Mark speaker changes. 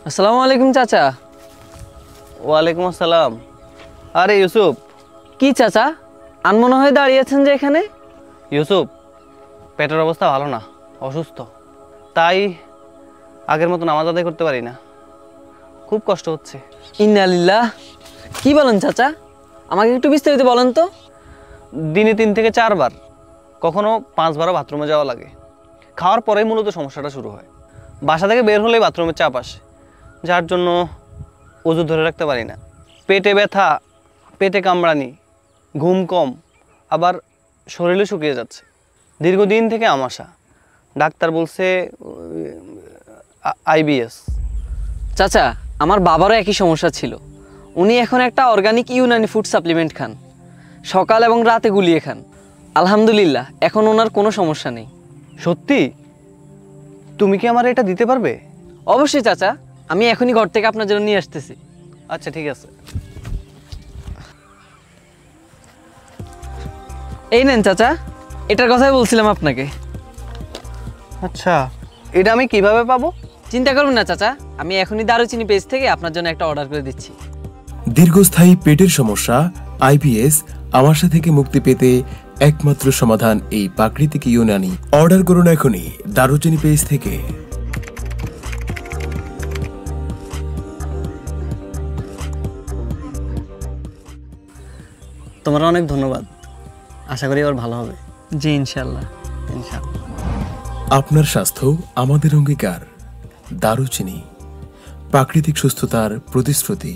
Speaker 1: আসসালামু আলাইকুম চাচা।
Speaker 2: ওয়ালাইকুম আসসালাম। আরে ইউসুফ।
Speaker 1: কি চাচা, আনমনে হয়ে দাঁড়িয়েছেন যে এখানে?
Speaker 2: ইউসুফ, পেটের অবস্থা ভালো না, অসুস্থ, তাই আগের মতো নামাজ আদায় করতে পারি না, খুব কষ্ট হচ্ছে।
Speaker 1: ইন্না লিল্লাহ। কি বলেন চাচা, আমাকে একটু বিস্তারিত বলেন তো।
Speaker 2: দিনে 3 থেকে 4 বার, কখনো 5 বারও বাথরুমে যাওয়া লাগে। খাওয়ার পরেই মূলত সমস্যাটা শুরু হয়। বাসা থেকে বের হলেই বাথরুমের চাপ আসে, যার জন্য ওযু ধরে রাখতে পারি না। পেটে ব্যথা, পেটে কামড়ানি, ঘুম কম, আবার শরীরে শুকিয়ে যাচ্ছে। দীর্ঘদিন থেকে আমাশা, ডাক্তার বলছে আইবিএস।
Speaker 1: চাচা, আমার বাবারও একই সমস্যা ছিল। উনি এখন একটা অর্গানিক ইউনানি ফুড সাপ্লিমেন্ট খান, সকাল এবং রাতে গুলিয়ে খান। আলহামদুলিল্লাহ, এখন ওনার কোনো সমস্যা নেই।
Speaker 2: সত্যি? তুমি কি আমার এটা দিতে পারবে?
Speaker 1: অবশ্যই চাচা, আমি এখনই ঘর থেকে আপনার জন্য নিয়ে আসতেছি।
Speaker 2: আচ্ছা, ঠিক আছে।
Speaker 1: এই নেন চাচা, এটার কথাই বলছিলাম আপনাকে।
Speaker 2: আচ্ছা, এটা আমি কিভাবে পাবো?
Speaker 1: চিন্তা করবেন না চাচা, আমি এখনই দারুচিনি পেজ থেকে আপনার জন্য একটা অর্ডার করে দিচ্ছি।
Speaker 3: দীর্ঘস্থায়ী পেটের সমস্যা আইবিএস আমাশা থেকে মুক্তি পেতে একমাত্র সমাধান এই প্রাকৃতিক ইউনানি। অর্ডার করুন এখনই দারুচিনি পেজ থেকে।
Speaker 2: তোমার অনেক ধন্যবাদ। আশা করি এবার ভালো হবে।
Speaker 1: জি ইনশাল্লাহ।
Speaker 2: ইনশাআল্লাহ।
Speaker 3: আপনার স্বাস্থ্য আমাদের অঙ্গীকার। দারুচিনি, প্রাকৃতিক সুস্থতার প্রতিশ্রুতি।